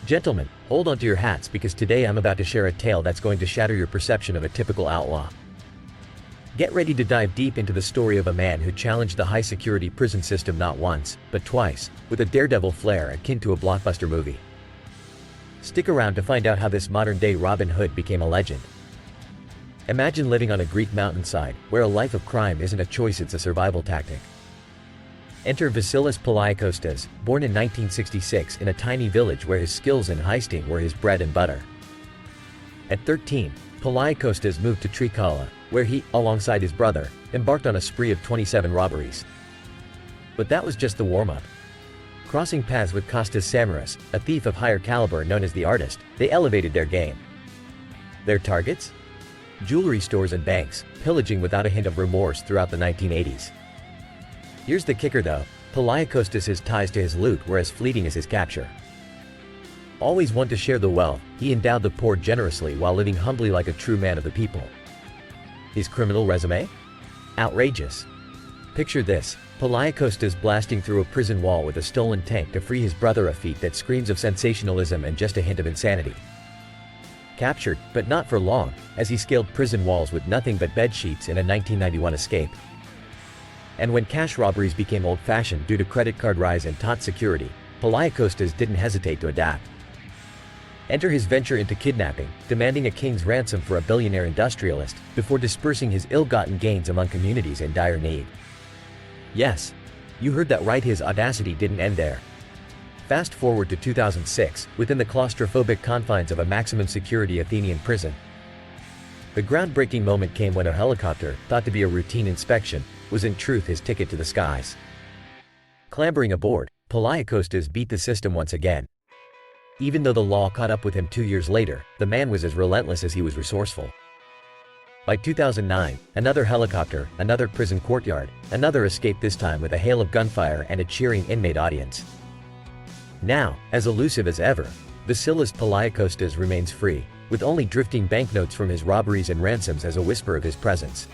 Gentlemen, hold on to your hats because today I'm about to share a tale that's going to shatter your perception of a typical outlaw. Get ready to dive deep into the story of a man who challenged the high-security prison system not once, but twice, with a daredevil flair akin to a blockbuster movie. Stick around to find out how this modern-day Robin Hood became a legend. Imagine living on a Greek mountainside, where a life of crime isn't a choice, it's a survival tactic. Enter Vasilis Poliakostas, born in 1966 in a tiny village where his skills in heisting were his bread and butter. At 13, Poliakostas moved to Trikala, where he, alongside his brother, embarked on a spree of 27 robberies. But that was just the warm-up. Crossing paths with Kostas Samaras, a thief of higher caliber known as the Artist, they elevated their game. Their targets? Jewelry stores and banks, pillaging without a hint of remorse throughout the 1980s. Here's the kicker though, Poliakostas' ties to his loot were as fleeting as his capture. Always one to share the wealth, he endowed the poor generously while living humbly like a true man of the people. His criminal resume? Outrageous. Picture this, Poliakostas blasting through a prison wall with a stolen tank to free his brother, a feat that screams of sensationalism and just a hint of insanity. Captured, but not for long, as he scaled prison walls with nothing but bedsheets in a 1991 escape. And when cash robberies became old-fashioned due to credit card rise and taut security, Poliakostas didn't hesitate to adapt. Enter his venture into kidnapping, demanding a king's ransom for a billionaire industrialist, before dispersing his ill-gotten gains among communities in dire need. Yes, you heard that right, his audacity didn't end there. Fast forward to 2006, within the claustrophobic confines of a maximum security Athenian prison. The groundbreaking moment came when a helicopter, thought to be a routine inspection, was in truth his ticket to the skies. Clambering aboard, Poliakostas beat the system once again. Even though the law caught up with him 2 years later, the man was as relentless as he was resourceful. By 2009, another helicopter, another prison courtyard, another escape, this time with a hail of gunfire and a cheering inmate audience. Now, as elusive as ever, Vasilis Poliakostas remains free, with only drifting banknotes from his robberies and ransoms as a whisper of his presence.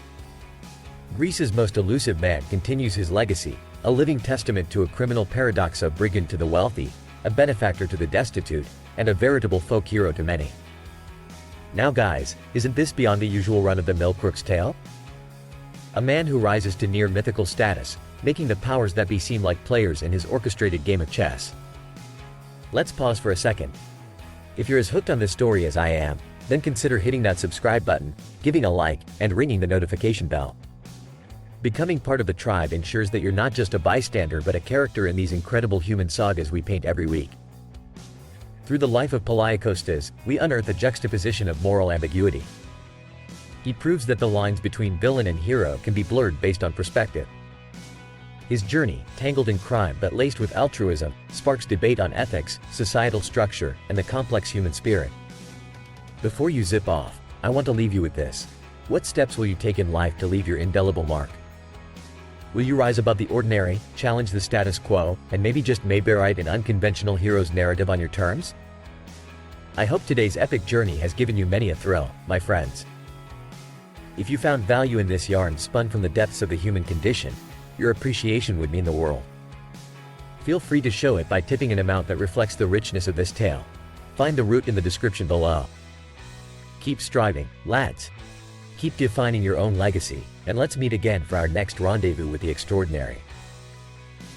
Greece's most elusive man continues his legacy, a living testament to a criminal paradox, a brigand to the wealthy, a benefactor to the destitute, and a veritable folk hero to many. Now guys, isn't this beyond the usual run-of-the-mill crook's tale? A man who rises to near mythical status, making the powers that be seem like players in his orchestrated game of chess. Let's pause for a second. If you're as hooked on this story as I am, then consider hitting that subscribe button, giving a like, and ringing the notification bell. Becoming part of the tribe ensures that you're not just a bystander but a character in these incredible human sagas we paint every week. Through the life of Poliakostas, we unearth a juxtaposition of moral ambiguity. He proves that the lines between villain and hero can be blurred based on perspective. His journey, tangled in crime but laced with altruism, sparks debate on ethics, societal structure, and the complex human spirit. Before you zip off, I want to leave you with this. What steps will you take in life to leave your indelible mark? Will you rise above the ordinary, challenge the status quo, and maybe just write an unconventional hero's narrative on your terms? I hope today's epic journey has given you many a thrill, my friends. If you found value in this yarn spun from the depths of the human condition, your appreciation would mean the world. Feel free to show it by tipping an amount that reflects the richness of this tale. Find the root in the description below. Keep striving, lads. Keep defining your own legacy, and let's meet again for our next rendezvous with the extraordinary.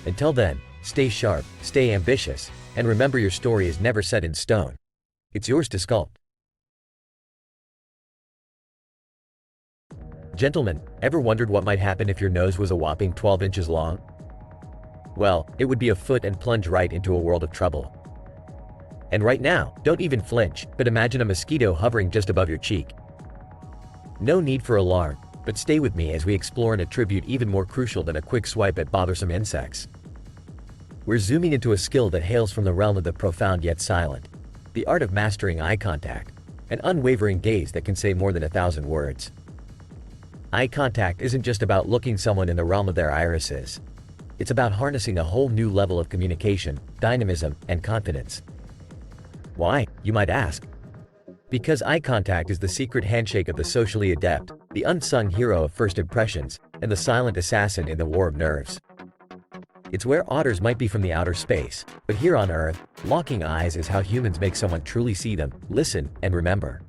Until then, stay sharp, stay ambitious, and remember your story is never set in stone. It's yours to sculpt. Gentlemen, ever wondered what might happen if your nose was a whopping 12 inches long? Well, it would be a foot and plunge right into a world of trouble. And right now, don't even flinch, but imagine a mosquito hovering just above your cheek. No need for alarm, but stay with me as we explore an attribute even more crucial than a quick swipe at bothersome insects. We're zooming into a skill that hails from the realm of the profound yet silent. The art of mastering eye contact, an unwavering gaze that can say more than 1,000 words. Eye contact isn't just about looking someone in the realm of their irises. It's about harnessing a whole new level of communication, dynamism, and confidence. Why, you might ask? Because eye contact is the secret handshake of the socially adept, the unsung hero of first impressions, and the silent assassin in the war of nerves. It's where otters might be from the outer space, but here on Earth, locking eyes is how humans make someone truly see them, listen, and remember.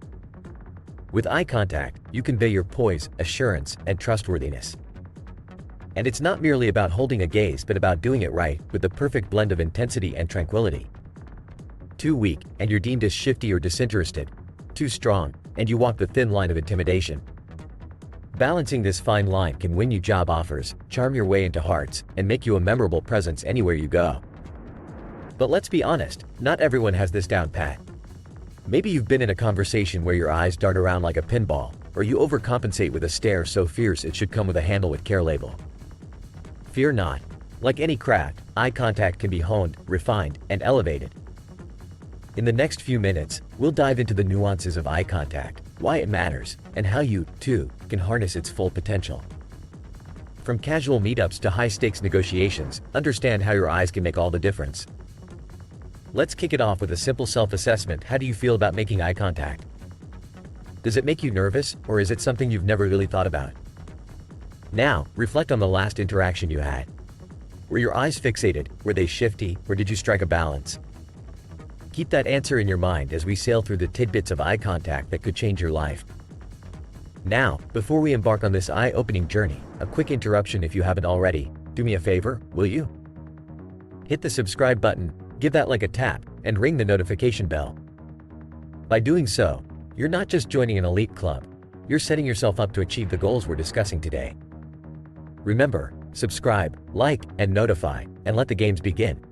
With eye contact, you convey your poise, assurance, and trustworthiness. And it's not merely about holding a gaze but about doing it right, with the perfect blend of intensity and tranquility. Too weak, and you're deemed as shifty or disinterested. Too strong, and you walk the thin line of intimidation. Balancing this fine line can win you job offers, charm your way into hearts, and make you a memorable presence anywhere you go. But let's be honest, not everyone has this down pat. Maybe you've been in a conversation where your eyes dart around like a pinball, or you overcompensate with a stare so fierce it should come with a handle with care label. Fear not. Like any craft, eye contact can be honed, refined, and elevated. In the next few minutes, we'll dive into the nuances of eye contact, why it matters, and how you, too, can harness its full potential. From casual meetups to high-stakes negotiations, understand how your eyes can make all the difference. Let's kick it off with a simple self-assessment. How do you feel about making eye contact? Does it make you nervous, or is it something you've never really thought about? Now, reflect on the last interaction you had. Were your eyes fixated? Were they shifty, or did you strike a balance? Keep that answer in your mind as we sail through the tidbits of eye contact that could change your life. Now, before we embark on this eye-opening journey, a quick interruption if you haven't already. Do me a favor, will you? Hit the subscribe button, give that like a tap, and ring the notification bell. By doing so, you're not just joining an elite club, you're setting yourself up to achieve the goals we're discussing today. Remember, subscribe, like, and notify, and let the games begin.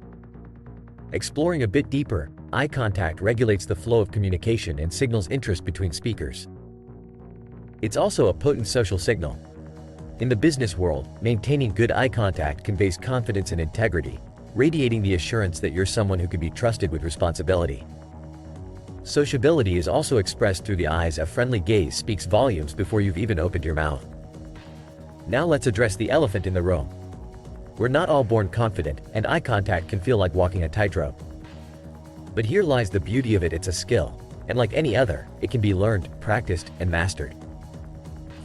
Exploring a bit deeper, eye contact regulates the flow of communication and signals interest between speakers. It's also a potent social signal. In the business world, maintaining good eye contact conveys confidence and integrity, radiating the assurance that you're someone who can be trusted with responsibility. Sociability is also expressed through the eyes. A friendly gaze speaks volumes before you've even opened your mouth. Now let's address the elephant in the room. We're not all born confident, and eye contact can feel like walking a tightrope. But here lies the beauty of it. It's a skill, and like any other, it can be learned, practiced, and mastered.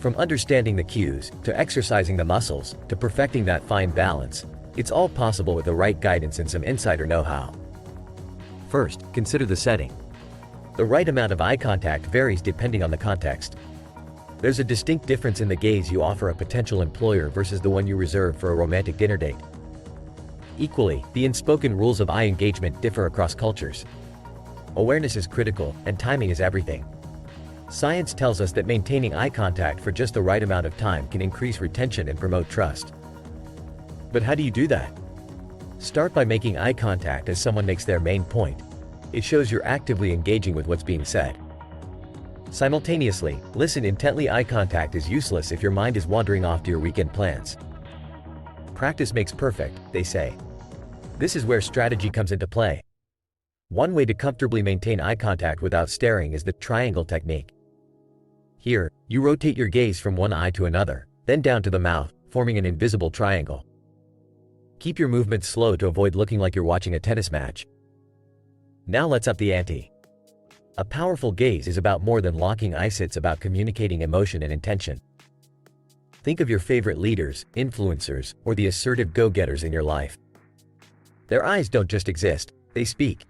From understanding the cues, to exercising the muscles, to perfecting that fine balance, it's all possible with the right guidance and some insider know-how. First, consider the setting. The right amount of eye contact varies depending on the context. There's a distinct difference in the gaze you offer a potential employer versus the one you reserve for a romantic dinner date. Equally, the unspoken rules of eye engagement differ across cultures. Awareness is critical, and timing is everything. Science tells us that maintaining eye contact for just the right amount of time can increase retention and promote trust. But how do you do that? Start by making eye contact as someone makes their main point. It shows you're actively engaging with what's being said. Simultaneously, listen intently. Eye contact is useless if your mind is wandering off to your weekend plans. Practice makes perfect, they say. This is where strategy comes into play. One way to comfortably maintain eye contact without staring is the triangle technique. Here, you rotate your gaze from one eye to another, then down to the mouth, forming an invisible triangle. Keep your movements slow to avoid looking like you're watching a tennis match. Now let's up the ante. A powerful gaze is about more than locking eyes. It's about communicating emotion and intention. Think of your favorite leaders, influencers, or the assertive go-getters in your life. Their eyes don't just exist, they speak.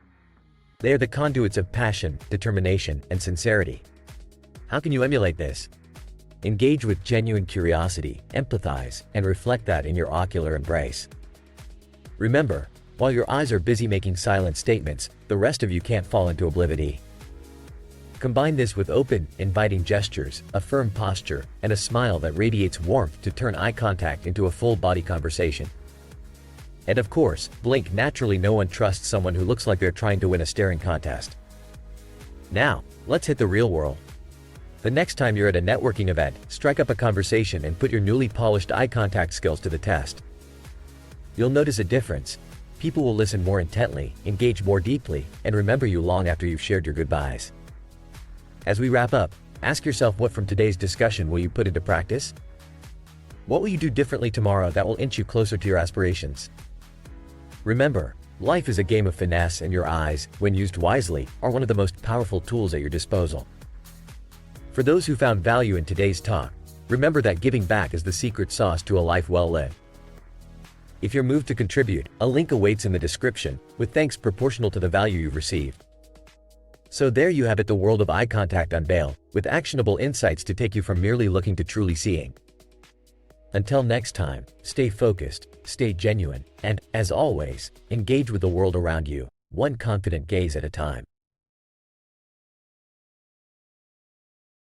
They are the conduits of passion, determination, and sincerity. How can you emulate this? Engage with genuine curiosity, empathize, and reflect that in your ocular embrace. Remember, while your eyes are busy making silent statements, the rest of you can't fall into oblivion. Combine this with open, inviting gestures, a firm posture, and a smile that radiates warmth to turn eye contact into a full-body conversation. And of course, blink. Naturally, no one trusts someone who looks like they're trying to win a staring contest. Now, let's hit the real world. The next time you're at a networking event, strike up a conversation and put your newly polished eye contact skills to the test. You'll notice a difference. People will listen more intently, engage more deeply, and remember you long after you've shared your goodbyes. As we wrap up, ask yourself, what from today's discussion will you put into practice? What will you do differently tomorrow that will inch you closer to your aspirations? Remember, life is a game of finesse, and your eyes, when used wisely, are one of the most powerful tools at your disposal. For those who found value in today's talk, remember that giving back is the secret sauce to a life well lived. If you're moved to contribute, a link awaits in the description, with thanks proportional to the value you've received. So there you have it, the world of eye contact unveiled, with actionable insights to take you from merely looking to truly seeing. Until next time, stay focused, stay genuine, and, as always, engage with the world around you, one confident gaze at a time.